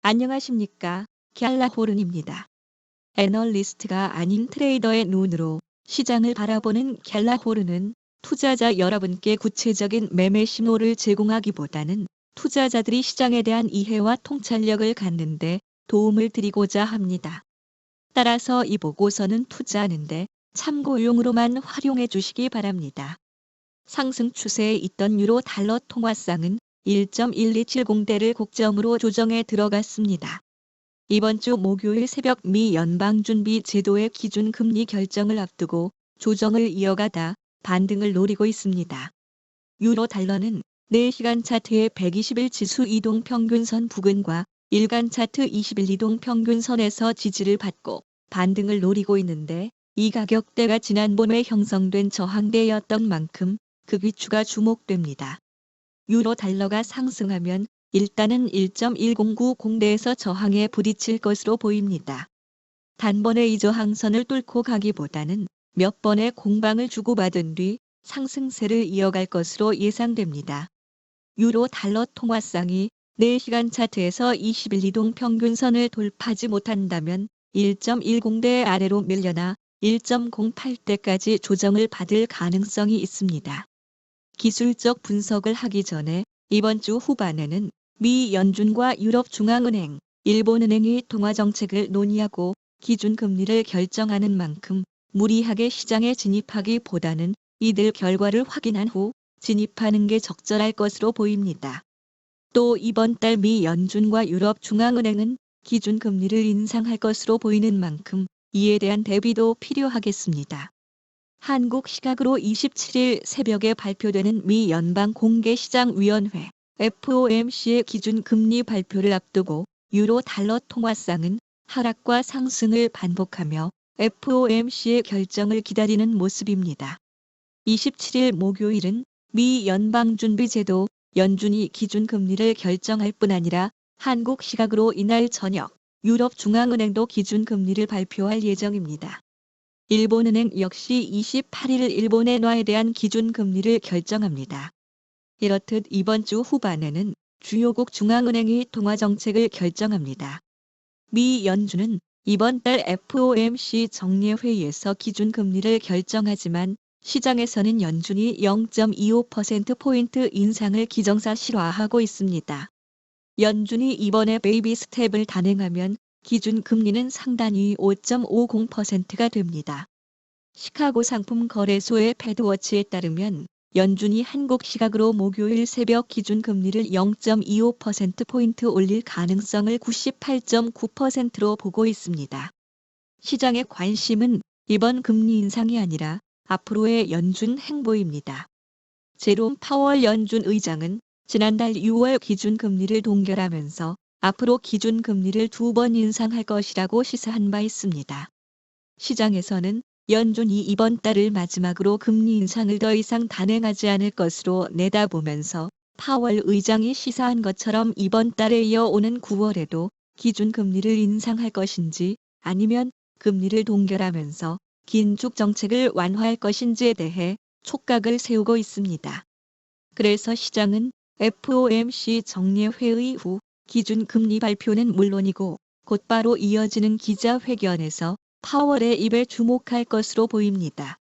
안녕하십니까. 갤라호른입니다. 애널리스트가 아닌 트레이더의 눈으로 시장을 바라보는 갤라호른은 투자자 여러분께 구체적인 매매 신호를 제공하기보다는 투자자들이 시장에 대한 이해와 통찰력을 갖는 데 도움을 드리고자 합니다. 따라서 이 보고서는 투자하는데 참고용으로만 활용해 주시기 바랍니다. 상승 추세에 있던 유로 달러 통화상은 1.1270대를 고점으로 조정에 들어갔습니다. 이번 주 목요일 새벽 미 연방준비제도의 기준금리 결정을 앞두고 조정을 이어가다 반등을 노리고 있습니다. 유로 달러는 4시간 차트의 120일 지수 이동평균선 부근과 일간 차트 20일 이동평균선에서 지지를 받고 반등을 노리고 있는데, 이 가격대가 지난 봄에 형성된 저항대였던 만큼 그 위치가 주목됩니다. 유로 달러가 상승하면 일단은 1.1090대에서 저항에 부딪힐 것으로 보입니다. 단번에 이 저항선을 뚫고 가기보다는 몇 번의 공방을 주고받은 뒤 상승세를 이어갈 것으로 예상됩니다. 유로 달러 통화상이 4시간 차트에서 20일 이동평균선을 돌파하지 못한다면 1.10대 아래로 밀려나 1.08대까지 조정을 받을 가능성이 있습니다. 기술적 분석을 하기 전에 이번 주 후반에는 미 연준과 유럽중앙은행, 일본은행이 통화정책을 논의하고 기준금리를 결정하는 만큼 무리하게 시장에 진입하기보다는 이들 결과를 확인한 후 진입하는 게 적절할 것으로 보입니다. 또 이번 달 미 연준과 유럽중앙은행은 기준금리를 인상할 것으로 보이는 만큼 이에 대한 대비도 필요하겠습니다. 한국 시각으로 27일 새벽에 발표되는 미 연방공개시장위원회 FOMC의 기준금리 발표를 앞두고 유로 달러 통화상은 하락과 상승을 반복하며 FOMC의 결정을 기다리는 모습입니다. 27일 목요일은 미 연방준비제도 연준이 기준금리를 결정할 뿐 아니라 한국 시각으로 이날 저녁 유럽중앙은행도 기준금리를 발표할 예정입니다. 일본은행 역시 28일 일본 엔화에 대한 기준금리를 결정합니다. 이렇듯 이번 주 후반에는 주요국 중앙은행이 통화정책을 결정합니다. 미 연준은 이번 달 FOMC 정례회의에서 기준금리를 결정하지만 시장에서는 연준이 0.25%포인트 인상을 기정사실화하고 있습니다. 연준이 이번에 베이비 스텝을 단행하면 기준금리는 상단위 5.50%가 됩니다. 시카고 상품거래소의 패드워치에 따르면 연준이 한국 시각으로 목요일 새벽 기준금리를 0.25%포인트 올릴 가능성을 98.9%로 보고 있습니다. 시장의 관심은 이번 금리 인상이 아니라 앞으로의 연준 행보입니다. 제롬 파월 연준 의장은 지난달 6월 기준금리를 동결하면서 앞으로 기준금리를 2번 인상할 것이라고 시사한 바 있습니다. 시장에서는 연준이 이번 달을 마지막으로 금리 인상을 더 이상 단행하지 않을 것으로 내다보면서 파월 의장이 시사한 것처럼 이번 달에 이어오는 9월에도 기준금리를 인상할 것인지 아니면 금리를 동결하면서 긴축 정책을 완화할 것인지에 대해 촉각을 세우고 있습니다. 그래서 시장은 FOMC 정례회의 후 기준금리 발표는 물론이고 곧바로 이어지는 기자회견에서 파월의 입에 주목할 것으로 보입니다.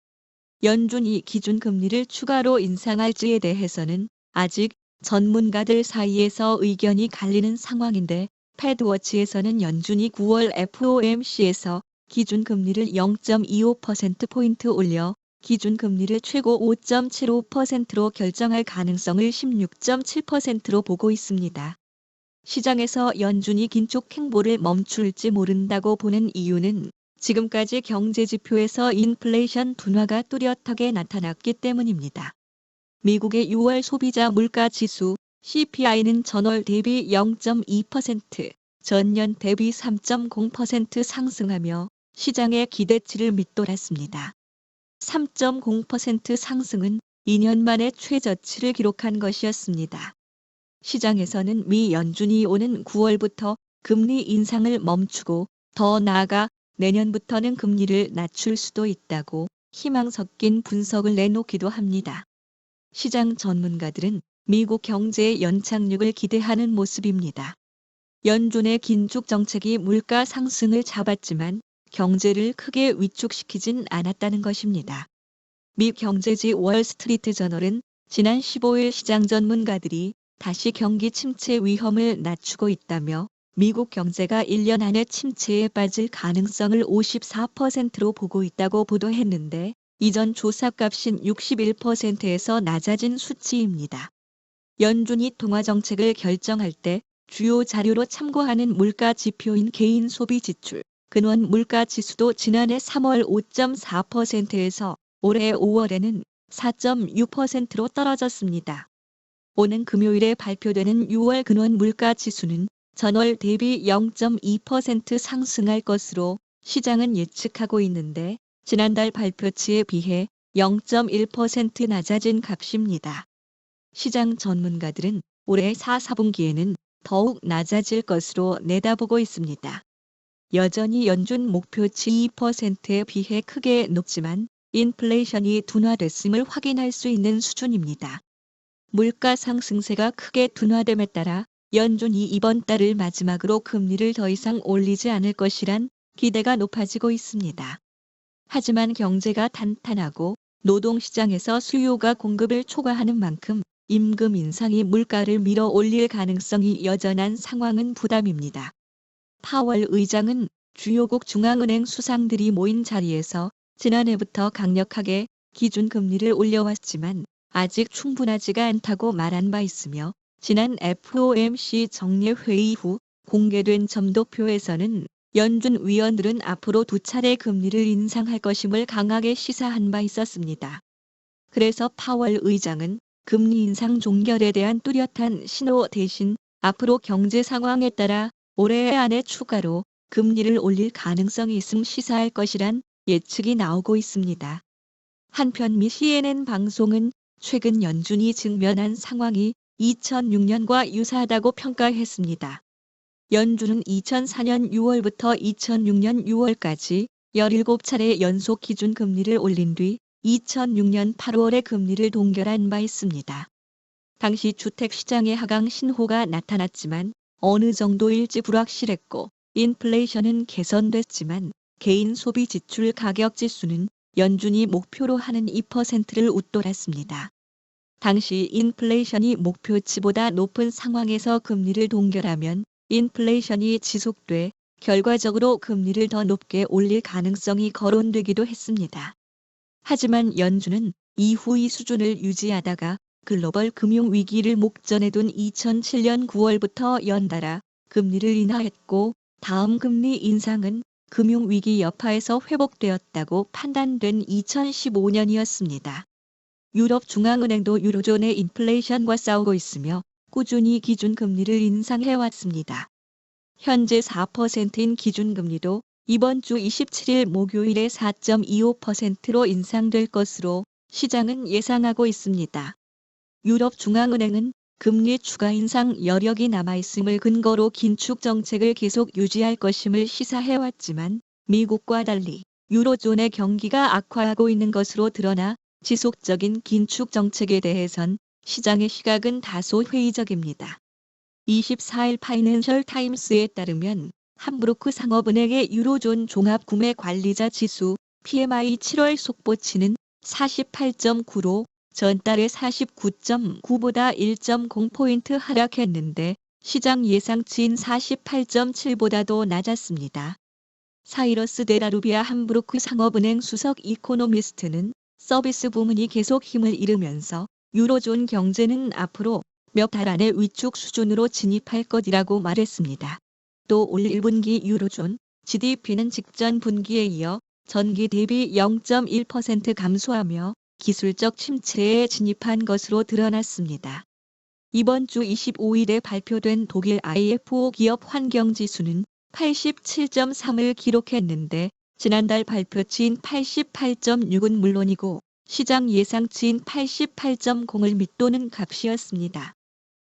연준이 기준금리를 추가로 인상할지에 대해서는 아직 전문가들 사이에서 의견이 갈리는 상황인데, 패드워치에서는 연준이 9월 FOMC에서 기준금리를 0.25%포인트 올려 기준금리를 최고 5.75%로 결정할 가능성을 16.7%로 보고 있습니다. 시장에서 연준이 긴축 행보를 멈출지 모른다고 보는 이유는 지금까지 경제지표에서 인플레이션 둔화가 뚜렷하게 나타났기 때문입니다. 미국의 6월 소비자 물가지수 CPI는 전월 대비 0.2%, 전년 대비 3.0% 상승하며 시장의 기대치를 밑돌았습니다. 3.0% 상승은 2년 만에 최저치를 기록한 것이었습니다. 시장에서는 미 연준이 오는 9월부터 금리 인상을 멈추고 더 나아가 내년부터는 금리를 낮출 수도 있다고 희망 섞인 분석을 내놓기도 합니다. 시장 전문가들은 미국 경제의 연착륙을 기대하는 모습입니다. 연준의 긴축 정책이 물가 상승을 잡았지만 경제를 크게 위축시키진 않았다는 것입니다. 미 경제지 월스트리트 저널은 지난 15일 시장 전문가들이 다시 경기 침체 위험을 낮추고 있다며 미국 경제가 1년 안에 침체에 빠질 가능성을 54%로 보고 있다고 보도했는데 이전 조사값인 61%에서 낮아진 수치입니다. 연준이 통화정책을 결정할 때 주요 자료로 참고하는 물가 지표인 개인 소비 지출, 근원 물가 지수도 지난해 3월 5.4%에서 올해 5월에는 4.6%로 떨어졌습니다. 오는 금요일에 발표되는 6월 근원 물가 지수는 전월 대비 0.2% 상승할 것으로 시장은 예측하고 있는데 지난달 발표치에 비해 0.1% 낮아진 값입니다. 시장 전문가들은 올해 4분기에는 더욱 낮아질 것으로 내다보고 있습니다. 여전히 연준 목표치 2%에 비해 크게 높지만 인플레이션이 둔화됐음을 확인할 수 있는 수준입니다. 물가 상승세가 크게 둔화됨에 따라 연준이 이번 달을 마지막으로 금리를 더 이상 올리지 않을 것이란 기대가 높아지고 있습니다. 하지만 경제가 탄탄하고 노동시장에서 수요가 공급을 초과하는 만큼 임금 인상이 물가를 밀어 올릴 가능성이 여전한 상황은 부담입니다. 파월 의장은 주요국 중앙은행 수상들이 모인 자리에서 지난해부터 강력하게 기준금리를 올려왔지만 아직 충분하지가 않다고 말한 바 있으며 지난 FOMC 정례회의 후 공개된 점도표에서는 연준 위원들은 앞으로 2차례 금리를 인상할 것임을 강하게 시사한 바 있었습니다. 그래서 파월 의장은 금리 인상 종결에 대한 뚜렷한 신호 대신 앞으로 경제 상황에 따라 올해 안에 추가로 금리를 올릴 가능성이 있음 시사할 것이란 예측이 나오고 있습니다. 한편 미 CNN 방송은 최근 연준이 직면한 상황이 2006년과 유사하다고 평가했습니다. 연준은 2004년 6월부터 2006년 6월까지 17차례 연속 기준금리를 올린 뒤 2006년 8월에 금리를 동결한 바 있습니다. 당시 주택시장의 하강 신호가 나타났지만 어느 정도일지 불확실했고 인플레이션은 개선됐지만 개인 소비 지출 가격 지수는 연준이 목표로 하는 2%를 웃돌았습니다. 당시 인플레이션이 목표치보다 높은 상황에서 금리를 동결하면 인플레이션이 지속돼 결과적으로 금리를 더 높게 올릴 가능성이 거론되기도 했습니다. 하지만 연준은 이후 이 수준을 유지하다가 글로벌 금융위기를 목전에 둔 2007년 9월부터 연달아 금리를 인하했고 다음 금리 인상은 금융위기 여파에서 회복되었다고 판단된 2015년이었습니다. 유럽 중앙은행도 유로존의 인플레이션과 싸우고 있으며 꾸준히 기준금리를 인상해왔습니다. 현재 4%인 기준금리도 이번 주 27일 목요일에 4.25%로 인상될 것으로 시장은 예상하고 있습니다. 유럽 중앙은행은 금리 추가 인상 여력이 남아있음을 근거로 긴축 정책을 계속 유지할 것임을 시사해왔지만 미국과 달리 유로존의 경기가 악화하고 있는 것으로 드러나 지속적인 긴축 정책에 대해선 시장의 시각은 다소 회의적입니다. 24일 파이낸셜 타임스에 따르면 함부르크 상업은행의 유로존 종합구매관리자 지수 PMI 7월 속보치는 48.9로 전달의 49.9보다 1.0포인트 하락했는데 시장 예상치인 48.7보다도 낮았습니다. 사이러스 데라루비아 함부르크 상업은행 수석 이코노미스트는 서비스 부문이 계속 힘을 잃으면서 유로존 경제는 앞으로 몇 달 안에 위축 수준으로 진입할 것이라고 말했습니다. 또 올 1분기 유로존 GDP는 직전 분기에 이어 전기 대비 0.1% 감소하며 기술적 침체에 진입한 것으로 드러났습니다. 이번 주 25일에 발표된 독일 IFO 기업 환경지수는 87.3을 기록했는데 지난달 발표치인 88.6은 물론이고 시장 예상치인 88.0을 밑도는 값이었습니다.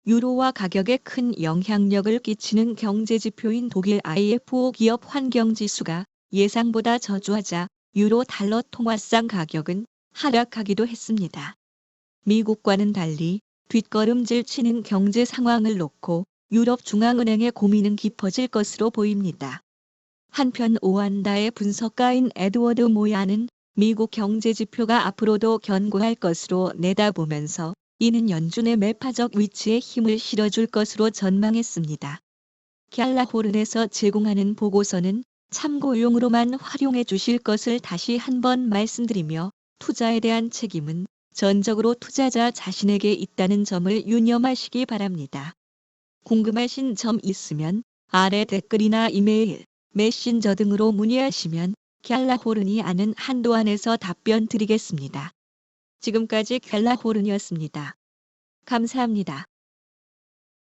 유로화 가격에 큰 영향력을 끼치는 경제지표인 독일 IFO 기업 환경지수가 예상보다 저조하자 유로 달러 통화상 가격은 하락하기도 했습니다. 미국과는 달리 뒷걸음질 치는 경제 상황을 놓고 유럽중앙은행의 고민은 깊어질 것으로 보입니다. 한편 오한다의 분석가인 에드워드 모야는 미국 경제 지표가 앞으로도 견고할 것으로 내다보면서 이는 연준의 매파적 위치에 힘을 실어줄 것으로 전망했습니다. 갤라호른에서 제공하는 보고서는 참고용으로만 활용해 주실 것을 다시 한번 말씀드리며 투자에 대한 책임은 전적으로 투자자 자신에게 있다는 점을 유념하시기 바랍니다. 궁금하신 점 있으면 아래 댓글이나 이메일, 메신저 등으로 문의하시면 갤라호른이 아는 한도 안에서 답변 드리겠습니다. 지금까지 갤라호른이었습니다. 감사합니다.